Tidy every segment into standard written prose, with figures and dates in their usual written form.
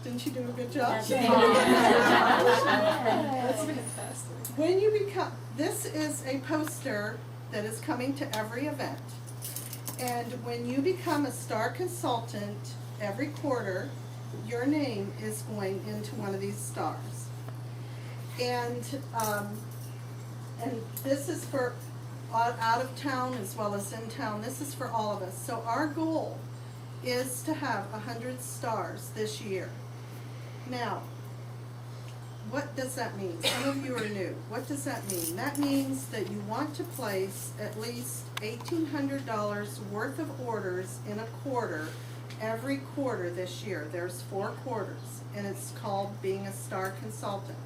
Didn't she do a good job? That's fantastic. When you become, this is a poster that is coming to every event. And when you become a star consultant, every quarter, your name is going into one of these stars. And this is for out of town as well as in town. This is for all of us. So our goal is to have 100 stars this year. Now, what does that mean? Some of you are new. What does that mean? That means that you want to place at least $1,800 worth of orders in a quarter every quarter this year. There's 4 quarters, and it's called being a star consultant.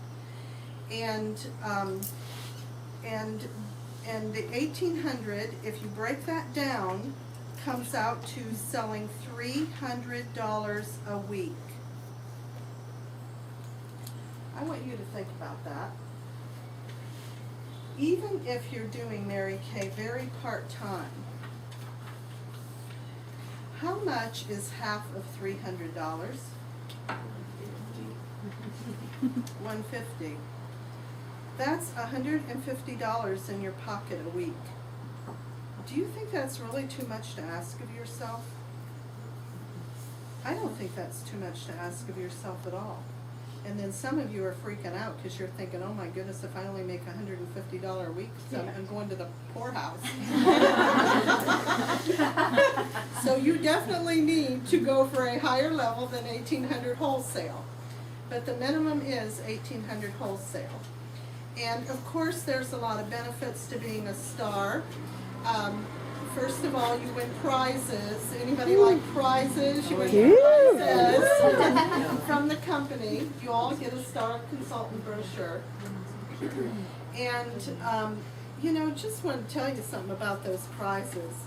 And the 1,800, if you break that down, comes out to selling $300 a week. I want you to think about that. Even if you're doing Mary Kay very part-time, how much is half of $300? $150. That's $150 in your pocket a week. Do you think that's really too much to ask of yourself? I don't think that's too much to ask of yourself at all. And then some of you are freaking out because you're thinking, oh my goodness, if I only make $150 a week, so I'm going to the poorhouse. So you definitely need to go for a higher level than 1,800 wholesale. But the minimum is 1,800 wholesale. And of course, there's a lot of benefits to being a star. First of all, you win prizes. Anybody like prizes? You win prizes from the company. You all get a star consultant brochure. And, just want to tell you something about those prizes.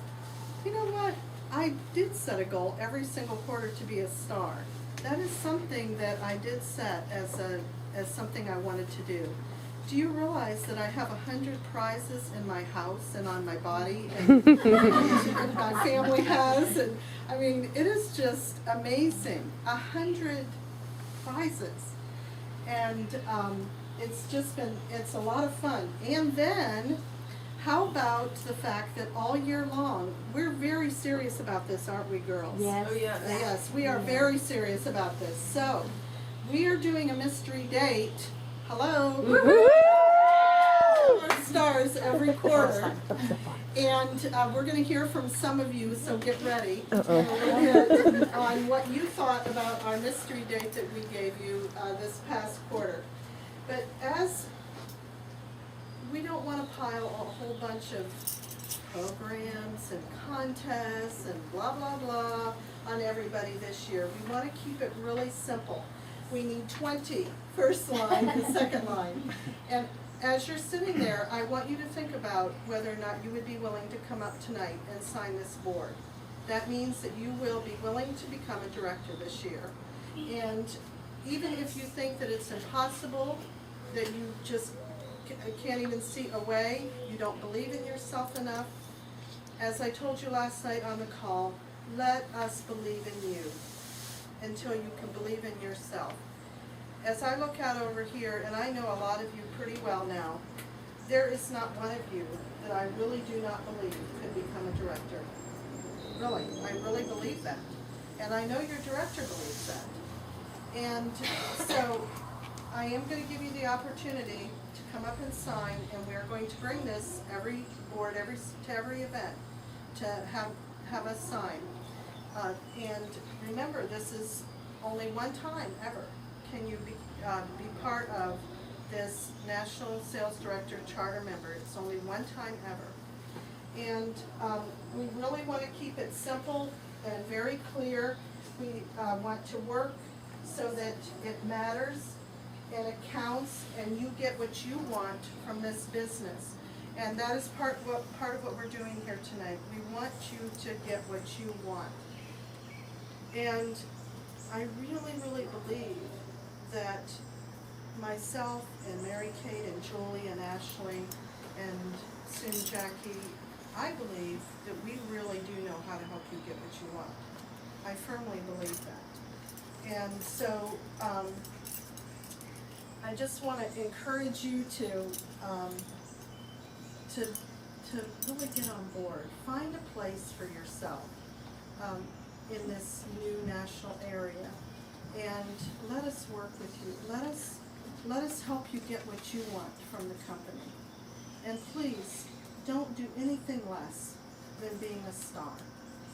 You know what? I did set a goal every single quarter to be a star. That is something that I did set as something I wanted to do. Do you realize that I have 100 prizes in my house and on my body, and my family has? And I mean, it is just amazing. 100 prizes, and it's a lot of fun. And then, how about the fact that all year long we're very serious about this, aren't we, girls? Yes. Oh, yeah. Yes, we are very serious about this. So, we are doing a mystery date. Hello. Our stars every quarter. And we're going to hear from some of you, so get ready on what you thought about our mystery date that we gave you this past quarter. But as we don't want to pile a whole bunch of programs and contests and blah, blah, blah on everybody this year, we want to keep it really simple. We need 20 first line and second line. And as you're sitting there, I want you to think about whether or not you would be willing to come up tonight and sign this board. That means that you will be willing to become a director this year. And even if you think that it's impossible, that you just can't even see a way, you don't believe in yourself enough, as I told you last night on the call, let us believe in you until you can believe in yourself. As I look out over here, and I know a lot of you pretty well now, there is not one of you that I really do not believe could become a director. Really, I really believe that. And I know your director believes that. And so I am going to give you the opportunity to come up and sign, and we are going to bring this to every event to have us sign. And remember, this is only one time ever can you be part of this National Sales Director Charter member. It's only one time ever. And we really want to keep it simple and very clear. We want to work so that it matters and it counts and you get what you want from this business. And that is part of what we're doing here tonight. We want you to get what you want. And I really, really believe that myself and Mary Kate and Julie and Ashley and soon Jackie, I believe that we really do know how to help you get what you want. I firmly believe that. And so I just want to encourage you to really get on board. Find a place for yourself in this new national area, and let us work with you. Let us help you get what you want from the company. And please, don't do anything less than being a star,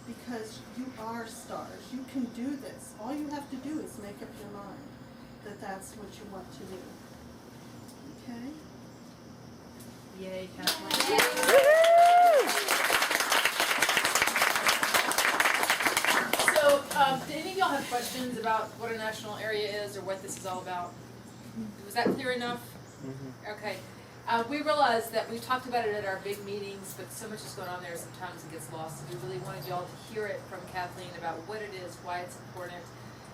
because you are stars. You can do this. All you have to do is make up your mind that that's what you want to do. Okay? Yay, Kathleen. So, do any of y'all have questions about what a national area is or what this is all about? Was that clear enough? Okay. We realized that we've talked about it at our big meetings, but so much is going on there, sometimes it gets lost. So we really wanted y'all to hear it from Kathleen about what it is, why it's important,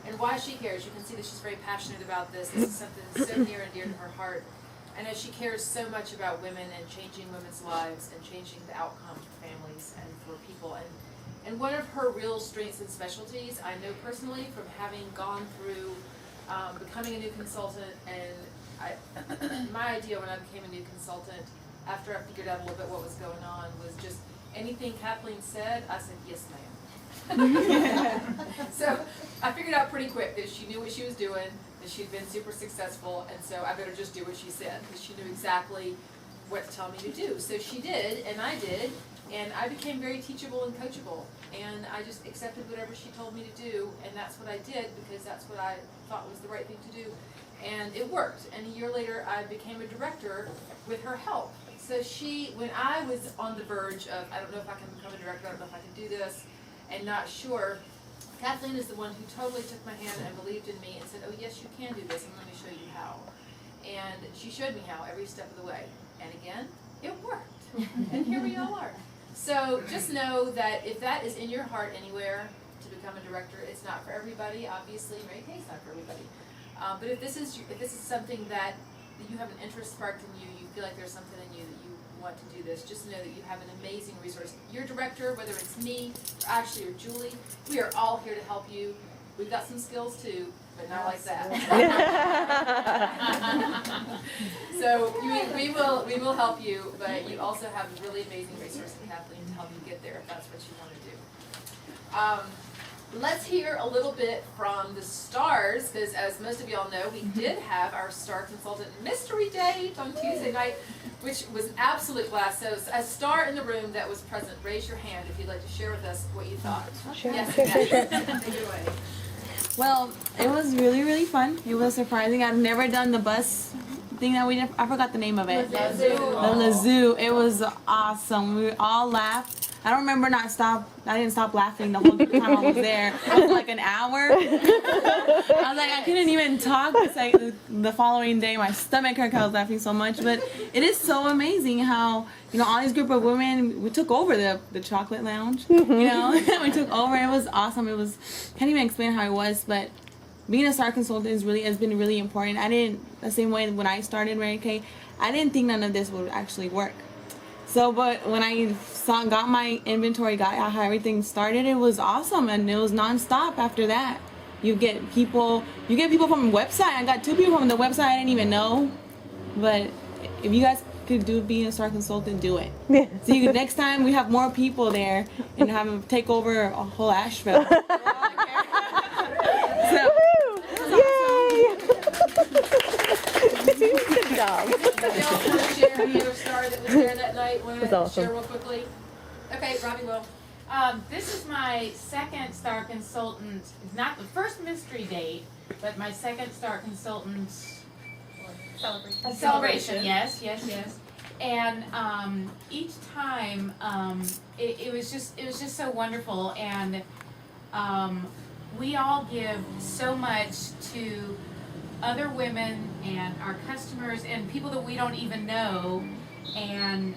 and why she cares. You can see that she's very passionate about this. This is something that's so near and dear to her heart. And as she cares so much about women and changing women's lives and changing the outcome for families and for people. And one of her real strengths and specialties, I know personally from having gone through becoming a new consultant, and my idea when I became a new consultant, after I figured out a little bit what was going on, was just anything Kathleen said, I said, yes ma'am. So I figured out pretty quick that she knew what she was doing, that she'd been super successful, and so I better just do what she said, because she knew exactly what to tell me to do. So she did, and I did, and I became very teachable and coachable, and I just accepted whatever she told me to do, and that's what I did, because that's what I thought was the right thing to do. And it worked, and a year later I became a director with her help. So when I was on the verge of, I don't know if I can become a director, I don't know if I can do this, and not sure, Kathleen is the one who totally took my hand and believed in me and said, oh yes, you can do this, and let me show you how. And she showed me how every step of the way. And again, it worked. And here we all are. So just know that if that is in your heart anywhere to become a director, it's not for everybody. Obviously, Mary Kay's not for everybody. But if this is something that you have an interest sparked in you, you feel like there's something in you that you want to do this, just know that you have an amazing resource. Your director, whether it's me, or Ashley, or Julie, we are all here to help you. We've got some skills too, but not like that. So we will help you, but you also have a really amazing resource in Kathleen to help you get there if that's what you want to do. Let's hear a little bit from the stars, because as most of y'all know, we did have our star consultant mystery date on Tuesday night, which was an absolute blast. So a star in the room that was present, raise your hand if you'd like to share with us what you thought. Sure. Yes, Sure. take it away. Well, it was really, really fun. It was surprising. I've never done the bus thing that I forgot the name of it. The zoo. The zoo. It was awesome. We all laughed. I don't remember I didn't stop laughing the whole time I was there. It was like an hour. I was like, I couldn't even talk. It's like the following day, my stomach hurt because I was laughing so much. But it is so amazing how, all these group of women, we took over the chocolate lounge. We took over. It was awesome. Can't even explain how it was, but being a star consultant has been really important. The same way when I started Mary Kay, I didn't think none of this would actually work. So, but when I got my inventory, got how everything started, it was awesome, and it was nonstop after that. You get people from the website. I got 2 people from the website I didn't even know. But if you guys could being a star consultant, do it. Yeah. So next time we have more people there and have them take over a whole Asheville. So, Yay! Good job. Anybody else want to share the other star that was there that night? Want That's to awesome. share real quickly? Okay, Robbie will. This is my second star consultant, not the first mystery date, but my second star consultant celebration. Yes. And each time, it was just so wonderful, and we all give so much to other women and our customers and people that we don't even know, and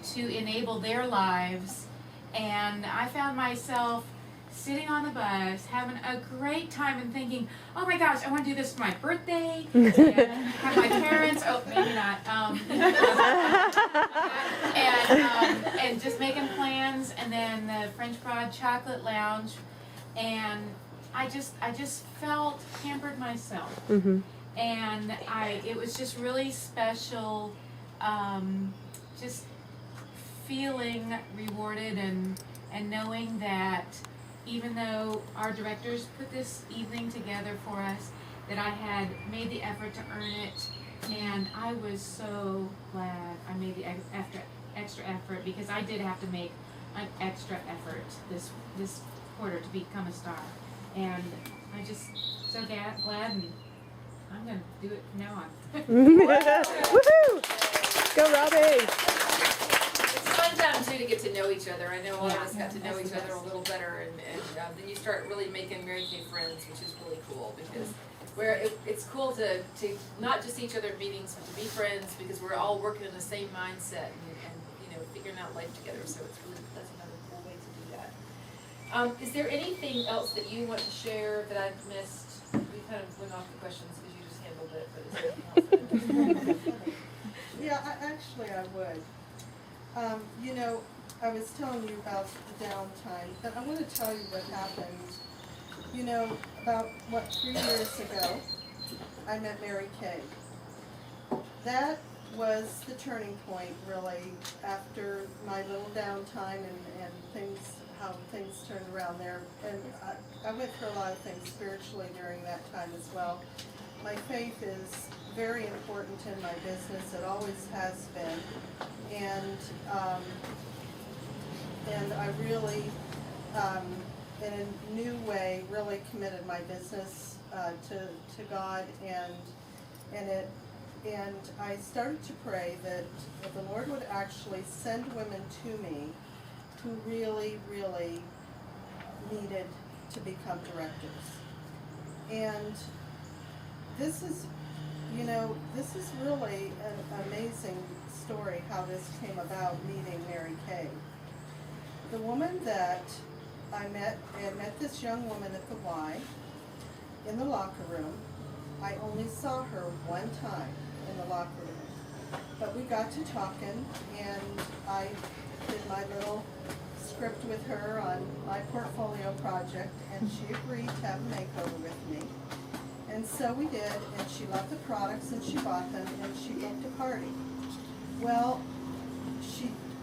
to enable their lives. And I found myself sitting on the bus, having a great time and thinking, oh my gosh, I want to do this for my birthday, and have my parents, maybe not, and just making plans, and then the French Broad Chocolate Lounge, and I just felt pampered myself. Mm-hmm. And it was just really special, just feeling rewarded and knowing that even though our directors put this evening together for us, that I had made the effort to earn it, and I was so glad I made the extra effort, because I did have to make an extra effort this quarter to become a star, and I just so glad, and I'm gonna do it from now on. Woohoo! Go, Robbie! It's a fun time too to get to know each other. I know a lot of us got to know each other a little better, and then you start really making Mary Kay friends, which is really cool, because it's cool to not just see each other at meetings, but to be friends, because we're all working in the same mindset and you know, figuring out life together. So that's another cool way to do that. Is there anything else that you want to share that I've missed? We kind of went off the questions because you just handled it, but is there anything else that I missed? Yeah, I would. You know, I was telling you about the downtime, but I want to tell you what happened. You know, about, 3 years ago, I met Mary Kay. That was the turning point, really, after my little downtime and things, how things turned around there. And I went through a lot of things spiritually during that time as well. My faith is very important in my business. It always has been. And I really, in a new way, really committed my business to God, and I started to pray that the Lord would actually send women to me who really, really needed to become directors. And this is, you know, this is really an amazing story how this came about, meeting Mary Kay. The woman that I met this young woman at the Y in the locker room. I only saw her one time in the locker room, but we got to talking, and I did my little script with her on my portfolio project, and she agreed to have a makeover with me. And so we did, and she loved the products, and she bought them, and she booked a party. Well,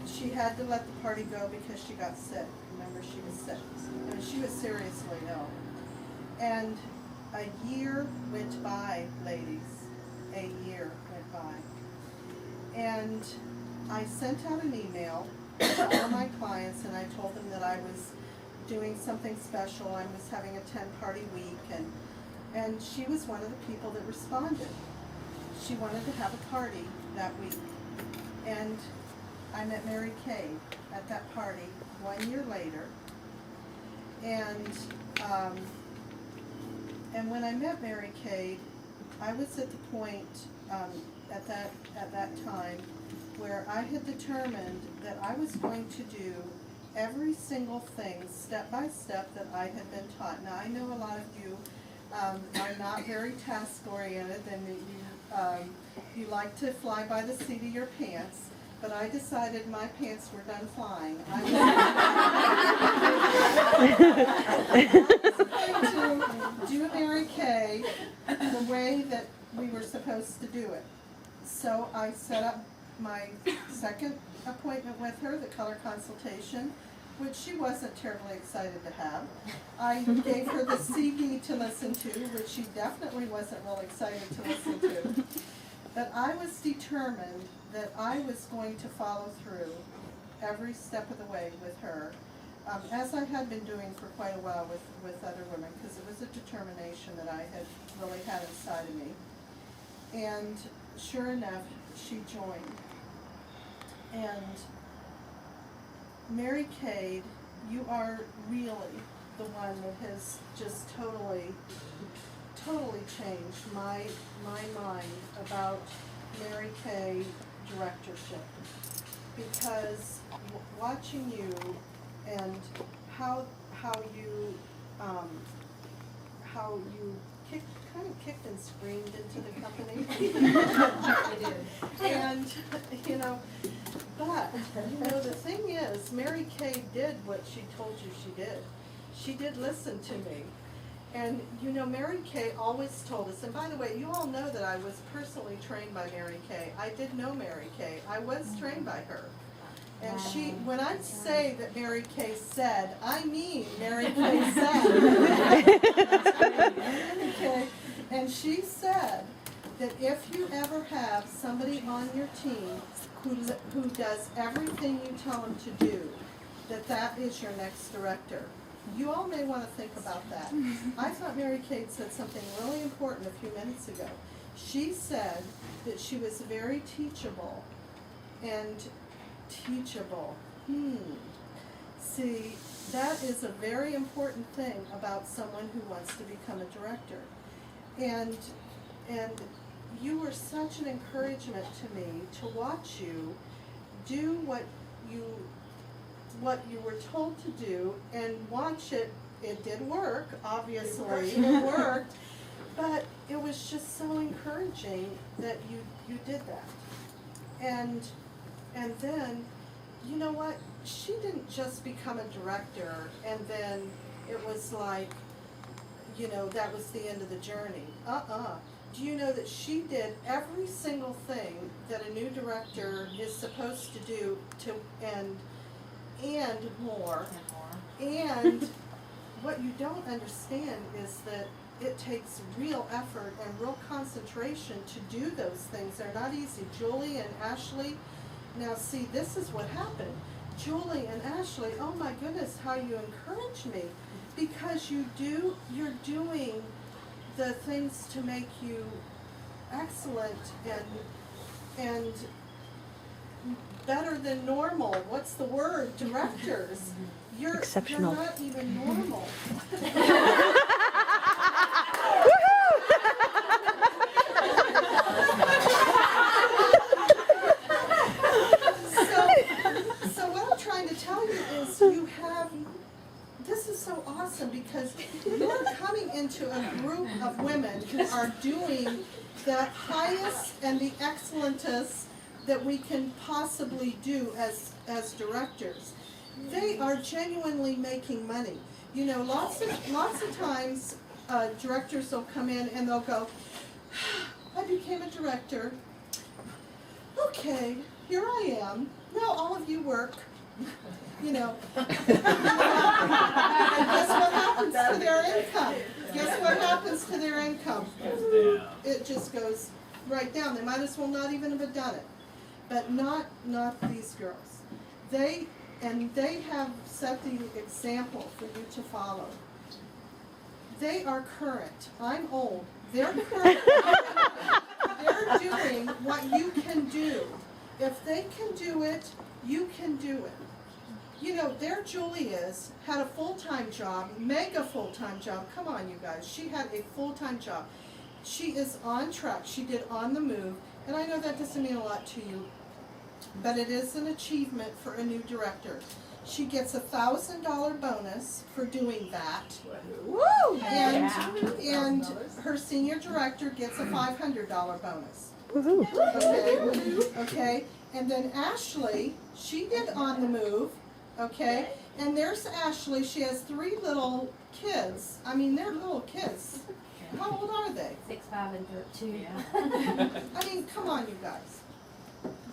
she had to let the party go because she got sick. Remember, she was sick. I mean, she was seriously ill. And a year went by, ladies. A year went by. And I sent out an email to all my clients, and I told them that I was doing something special. I was having a 10-party week, and she was one of the people that responded. She wanted to have a party that week. And I met Mary Kay at that party 1 year later. And when I met Mary Kay, I was at the point at that time where I had determined that I was going to do every single thing step by step that I had been taught. Now, I know a lot of you are not very task oriented, and you like to fly by the seat of your pants. But I decided my pants were done flying. I was going to do Mary Kay the way that we were supposed to do it. So I set up my second appointment with her, the color consultation, which she wasn't terribly excited to have. I gave her the CD to listen to, which she definitely wasn't real excited to listen to. But I was determined that I was going to follow through every step of the way with her, as I had been doing for quite a while with other women, because it was a determination that I had really had inside of me. And sure enough, she joined. And Mary Kay, you are really the one that has just totally changed my mind about Mary Kay directorship, because watching you and how you kind of kicked and screamed into the company. I did. And but the thing is, Mary Kay did what she told you she did. She did listen to me. And you know, Mary Kay always told us, and by the way, you all know that I was personally trained by Mary Kay. I did know Mary Kay. I was trained by her. And she, when I say that Mary Kay said, I mean Mary Kay said. Mary Kay, and she said that if you ever have somebody on your team who does everything you tell them to do, that is your next director. You all may want to think about that. I thought Mary Kate said something really important a few minutes ago. She said that she was very teachable and teachable. See, that is a very important thing about someone who wants to become a director. And you were such an encouragement to me to watch you do what you were told to do and watch it. It did work, obviously. It worked. But it was just so encouraging that you did that. And then, you know what? She didn't just become a director and then it was like, you know, that was the end of the journey. Do you know that she did every single thing that a new director is supposed to do and more. And what you don't understand is that it takes real effort and real concentration to do those things. They're not easy. Julie and Ashley, now see, this is what happened. Julie and Ashley, oh my goodness, how you encourage me. Because you're doing the things to make you excellent and better than normal. What's the word? Directors. You're Exceptional. You're not even normal. So what I'm trying to tell you is this is so awesome because you're coming into a group of women who are doing the highest and the excellentest that we can possibly do as directors. They are genuinely making money. You know, lots of times directors will come in and they'll go, I became a director. Okay, here I am. Now all of you work. You know. And guess what happens to their income? Guess what happens to their income? It just goes right down. They might as well not even have done it. But not these girls. They have set the example for you to follow. They are current. I'm old. They're current. They're doing what you can do. If they can do it, you can do it. You know, there Julie had a full-time job, mega full-time job. Come on, you guys. She had a full-time job. She is on track. She did On the Move. And I know that doesn't mean a lot to you, but it is an achievement for a new director. She gets a $1,000 bonus for doing that. Woo! And her senior director gets a $500 bonus. Okay. And then Ashley, she did On the Move. Okay. And there's Ashley. She has 3 little kids. I mean, they're little kids. How old are they? 6, 5, and 13. I mean, come on, you guys.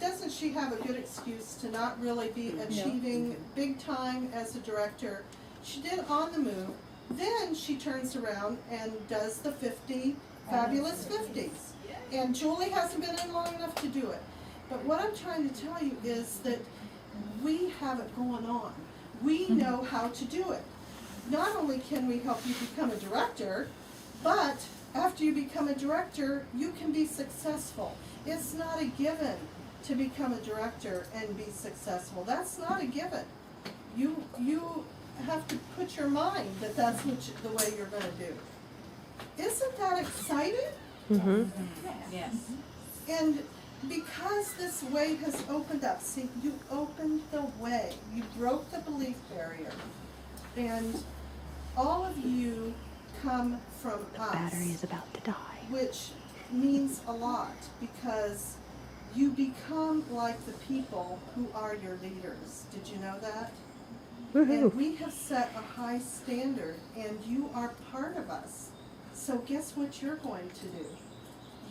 Doesn't she have a good excuse to not really be achieving big time as a director? She did On the Move. Then she turns around and does the Fabulous 50s. And Julie hasn't been in long enough to do it. But what I'm trying to tell you is that we have it going on. We know how to do it. Not only can we help you become a director, but after you become a director, you can be successful. It's not a given to become a director and be successful. That's not a given. You have to put your mind that that's the way you're going to do. Isn't that exciting? Mm-hmm. Yes. And because this way has opened up, see, you opened the way. You broke the belief barrier. And all of you come from us. Battery is about to die. Which means a lot because you become like the people who are your leaders. Did you know that? And we have set a high standard, and you are part of us. So guess what you're going to do?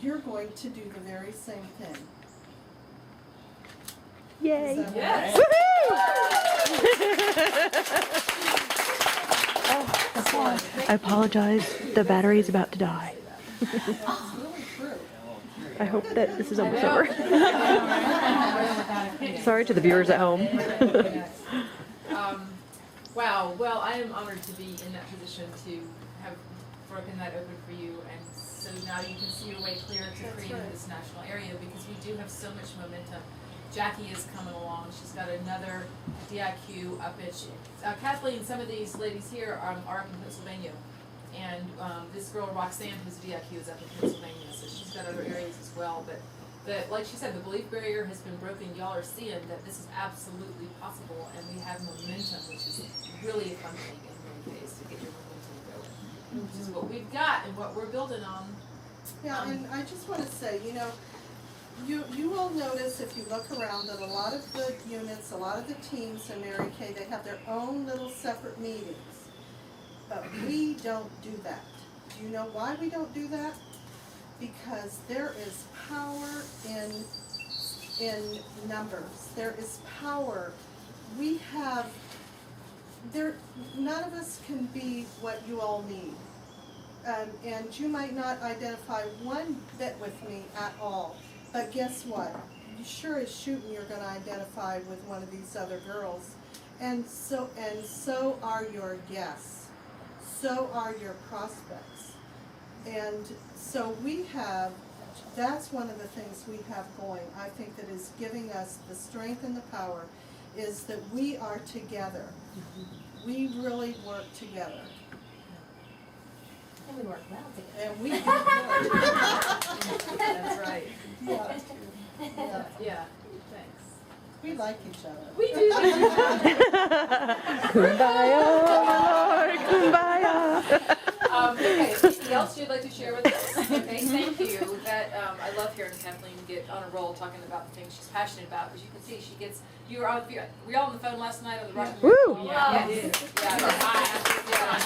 You're going to do the very same thing. Yay. Is that Yes. I apologize. The battery is about to die. right? That's really true. I hope that this is almost over. Sorry to the viewers at home. Wow, well, I am honored to be in that position to have broken that open for you, and so now you can see your way clear to creating right. this national area, because we do have so much momentum. Jackie is coming along, she's got another DIQ up at, Kathleen, some of these ladies here are up in Pennsylvania, and this girl Roxanne, who's DIQ, is up in Pennsylvania, so she's got other areas as well, but like she said, the belief barrier has been broken. Y'all are seeing that this is absolutely possible, and we have momentum, which is really a fun thing in many ways to get your momentum going, which is what we've got and what we're building on. Yeah, and I just want to say, you know, you will notice if you look around that a lot of the units, a lot of the teams in Mary Kay, they have their own little separate meetings. But we don't do that. Do you know why we don't do that? Because there is power in numbers. There is power. We have, none of us can be what you all need. And you might not identify one bit with me at all. But guess what? You sure as shooting you're going to identify with one of these other girls. And so are your guests. So are your prospects. And so that's one of the things we have going, I think, that is giving us the strength and the power, is that we are together. We really work together. And we work well together. And we do good. That's right. Yeah. Yeah, thanks. We like each other. We do. Kumbaya, Lord, kumbaya. Okay, anything else you'd like to share with us? Okay, thank you. That I love hearing Kathleen get on a roll talking about the things she's passionate about. As you can see, she gets. Were you all on the phone last night on the Rocky Woo! Mountain? Yeah, yeah.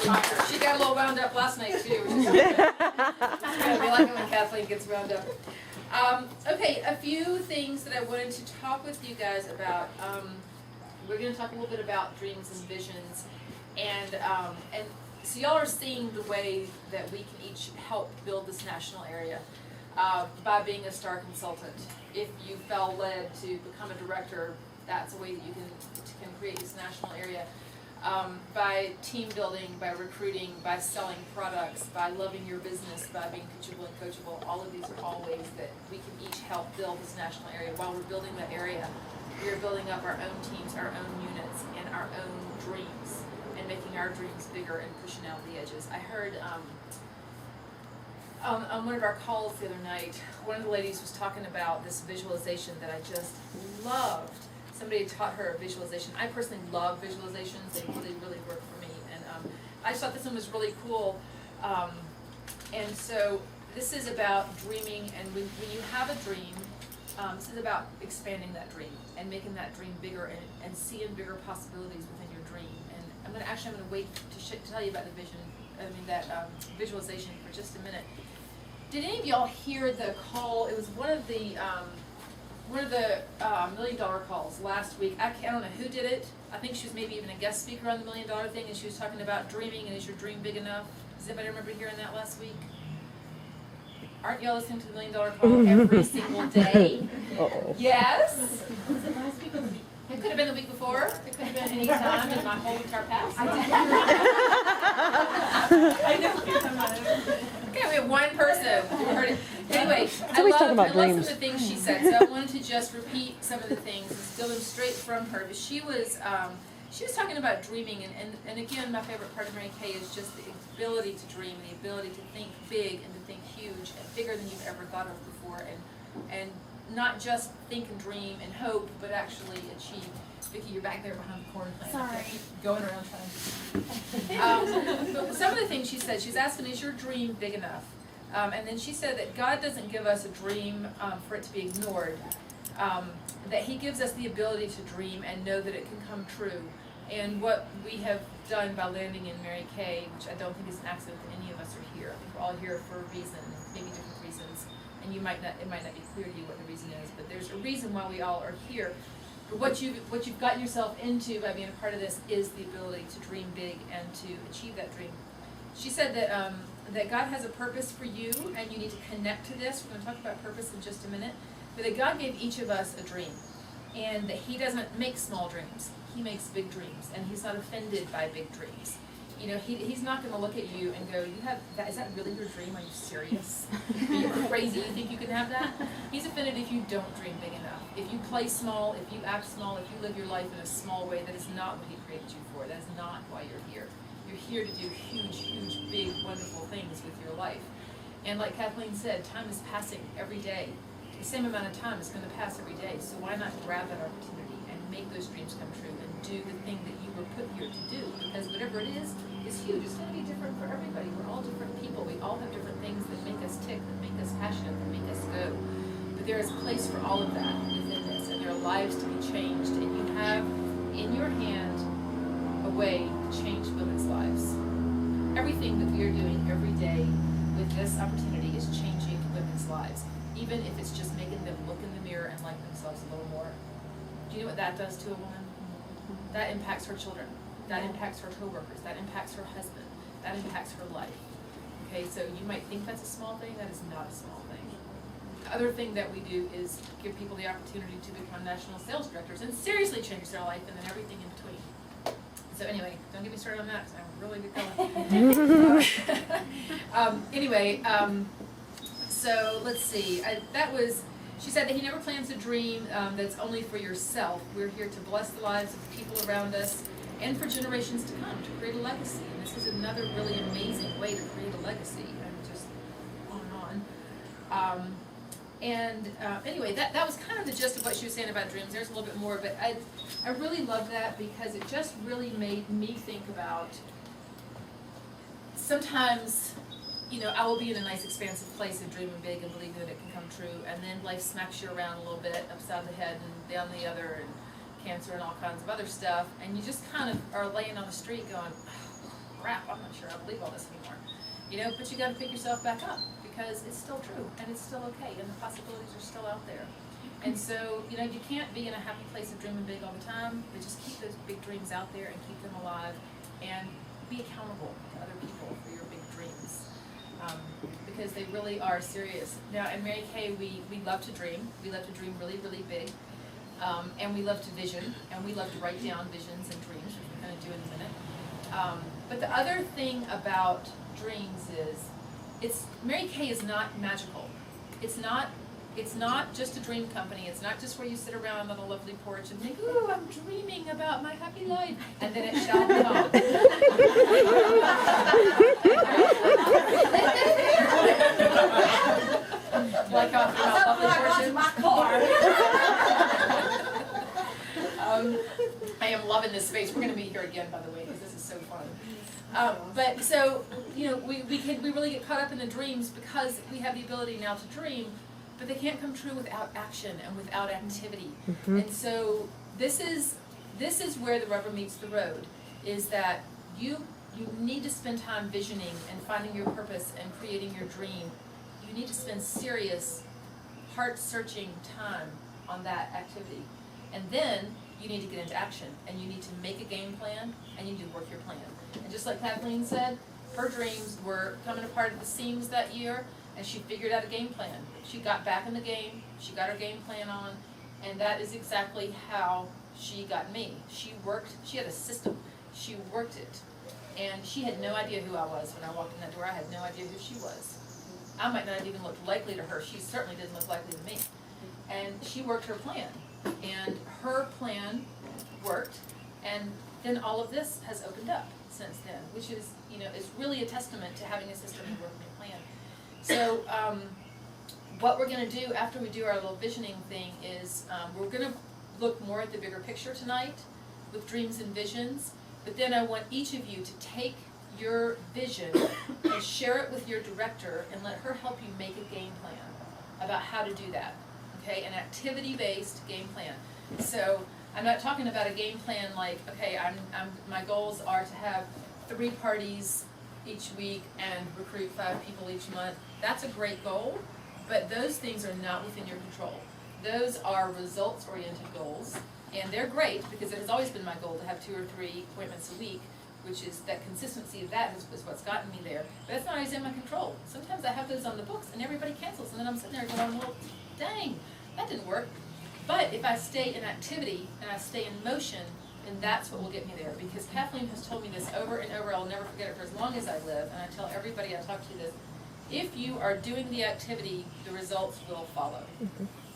She got a little wound up last night too. Which is it's gonna be like it when Kathleen gets wound up. Okay, a few things that I wanted to talk with you guys about. We're going to talk a little bit about dreams and visions, and so y'all are seeing the way that we can each help build this national area by being a STAR consultant. If you felt led to become a director, that's a way that you can create this national area. By team building, by recruiting, by selling products, by loving your business, by being teachable and coachable. All of these are all ways that we can each help build this national area. While we're building that area, we are building up our own teams, our own units, and our own dreams, and making our dreams bigger and pushing out the edges. I heard on one of our calls the other night, one of the ladies was talking about this visualization that I just loved. Somebody taught her visualization. I personally love visualizations. They really work for me. And I just thought this one was really cool. And so this is about dreaming. And when you have a dream, this is about expanding that dream and making that dream bigger and seeing bigger possibilities within your dream. And I'm going to wait to tell you about the vision. Visualization for just a minute. Did any of y'all hear the call? It was one of the $1 million calls last week. I don't know who did it. I think she was maybe even a guest speaker on the $1 million thing, and she was talking about dreaming and is your dream big enough? Does anybody remember hearing that last week? Aren't y'all listening to the $1 million call every single day? Uh-oh. Yes? Was it last week or the week? It could have been the week before. It could have been any time in my whole entire past. I know. Okay, we have one person who heard it. Anyway, I love some of the things she said, so I wanted to just repeat some of the things and steal them straight from her. But she was talking about dreaming, and again, my favorite part of Mary Kay is just the ability to dream and the ability to think big and to think huge and bigger than you've ever thought of before, and not just think and dream and hope, but actually achieve. Vicki, you're back there behind the corn plant. Sorry. Keep going around trying. But some of the things she said, she's asking, is your dream big enough? And then she said that God doesn't give us a dream for it to be ignored. That He gives us the ability to dream and know that it can come true. And what we have done by landing in Mary Kay, which I don't think is an accident that any of us are here. I think we're all here for a reason, maybe different reasons. And it might not be clear to you what the reason is, but there's a reason why we all are here. But what you've gotten yourself into by being a part of this is the ability to dream big and to achieve that dream. She said that that God has a purpose for you, and you need to connect to this. We're going to talk about purpose in just a minute. But that God gave each of us a dream, and that He doesn't make small dreams. He makes big dreams, and He's not offended by big dreams. You know, He's not going to look at you and go, "You have that? Is that really your dream? Are you serious? Are you crazy? You think you can have that?" He's offended if you don't dream big enough. If you play small, if you act small, if you live your life in a small way, that is not what He created you for. That is not why you're here. You're here to do huge, huge, big, wonderful things with your life. And like Kathleen said, time is passing every day. The same amount of time is going to pass every day. So why not grab that opportunity and make those dreams come true and do the thing that you were put here to do? Because whatever it is huge. It's going to be different for everybody. We're all different people. We all have different things that make us tick, that make us passionate, that make us go. But there is a place for all of that within this, and there are lives to be changed. And you have in your hand a way to change women's lives. Everything that we are doing every day with this opportunity is changing women's lives, even if it's just making them look in the mirror and like themselves a little more. Do you know what that does to a woman? That impacts her children. That impacts her coworkers. That impacts her husband. That impacts her life. Okay, so you might think that's a small thing. That is not a small thing. The other thing that we do is give people the opportunity to become national sales directors and seriously change their life, and then everything in between. So anyway, don't get me started on that because I'm really good going. So let's see. She said that He never plans a dream that's only for yourself. We're here to bless the lives of the people around us and for generations to come, to create a legacy. And this is another really amazing way to create a legacy. And just on and on. Anyway, that was kind of the gist of what she was saying about dreams. There's a little bit more, but I really love that because it just really made me think about sometimes, you know, I will be in a nice expansive place and dreaming big and believing that it can come true, and then life smacks you around a little bit, upside the head and down the other, and cancer and all kinds of other stuff, and you just kind of are laying on the street going, oh, crap, I'm not sure I believe all this anymore. You know, but you got to pick yourself back up because it's still true and it's still okay and the possibilities are still out there. And so, you know, you can't be in a happy place of dreaming big all the time, but just keep those big dreams out there and keep them alive and be accountable to other people for your big dreams. Because they really are serious. Now, at Mary Kay, we love to dream. We love to dream really, really big. And we love to vision, and we love to write down visions and dreams, which we're going to do in a minute. But the other thing about dreams is, Mary Kay is not magical. It's not just a dream company. It's not just where you sit around on a lovely porch and think, ooh, I'm dreaming about my happy life, and then it shall come. Like off a lovely porch. My car. I am loving this space. We're going to meet here again, by the way, because this is so fun. But so, you know, we really get caught up in the dreams because we have the ability now to dream, but they can't come true without action and without activity. Mm-hmm. And so this is where the rubber meets the road, is that you need to spend time visioning and finding your purpose and creating your dream. You need to spend serious, heart-searching time on that activity. And then you need to get into action, and you need to make a game plan, and you need to work your plan. And just like Kathleen said, her dreams were coming apart at the seams that year, and she figured out a game plan. She got back in the game, she got her game plan on, and that is exactly how she got me. She had a system, she worked it, and she had no idea who I was when I walked in that door. I had no idea who she was. I might not have even looked likely to her. She certainly didn't look likely to me. And she worked her plan, and her plan worked, and then all of this has opened up since then, which is, you know, is really a testament to having a system and working a plan. So what we're going to do after we do our little visioning thing is we're going to look more at the bigger picture tonight with dreams and visions, but then I want each of you to take your vision and share it with your director and let her help you make a game plan about how to do that, okay? An activity-based game plan. So I'm not talking about a game plan like, okay, my goals are to have 3 parties each week and recruit 5 people each month. That's a great goal, but those things are not within your control. Those are results-oriented goals, and they're great because it has always been my goal to have 2 or 3 appointments a week, which is that consistency of that is what's gotten me there. But that's not always in my control. Sometimes I have those on the books and everybody cancels, and then I'm sitting there going, well, dang, that didn't work. But if I stay in activity and I stay in motion, then that's what will get me there. Because Kathleen has told me this over and over, I'll never forget it for as long as I live, and I tell everybody I talk to this, if you are doing the activity, the results will follow.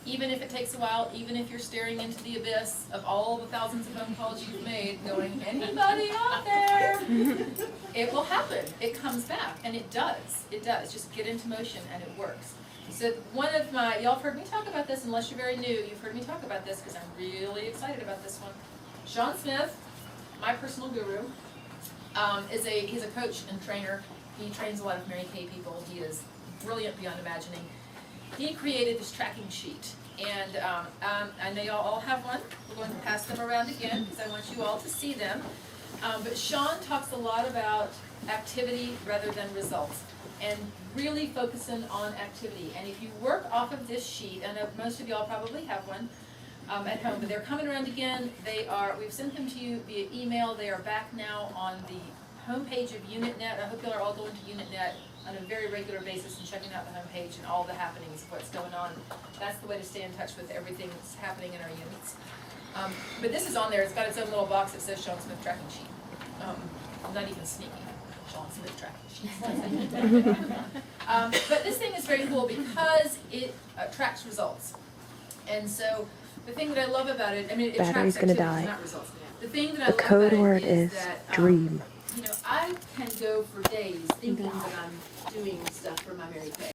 Even if it takes a while, even if you're staring into the abyss of all the thousands of phone calls you've made, going, anybody out there? It will happen. It comes back, and it does. It does. Just get into motion, and it works. So one of my, y'all have heard me talk about this, unless you're very new, you've heard me talk about this, because I'm really excited about this one. Sean Smith, my personal guru, he's a coach and trainer. He trains a lot of Mary Kay people. He is brilliant beyond imagining. He created this tracking sheet, and I know y'all all have one. We're going to pass them around again because I want you all to see them. But Sean talks a lot about activity rather than results, and really focusing on activity. And if you work off of this sheet, I know most of y'all probably have one at home, but they're coming around again. We've sent them to you via email. They are back now on the homepage of UnitNet. I hope y'all are all going to UnitNet on a very regular basis and checking out the homepage and all the happenings of what's going on. That's the way to stay in touch with everything that's happening in our units. But this is on there. It's got its own little box that says Sean Smith tracking sheet. I'm not even sneaky. Sean Smith tracking sheet. But this thing is very cool because it tracks results. And so the thing that I love about it, I mean, it Battery's tracks activities, gonna die. not results. The thing that I The love code about word it is is that, dream. you know, I can go for days thinking that I'm doing stuff for my Mary Kay.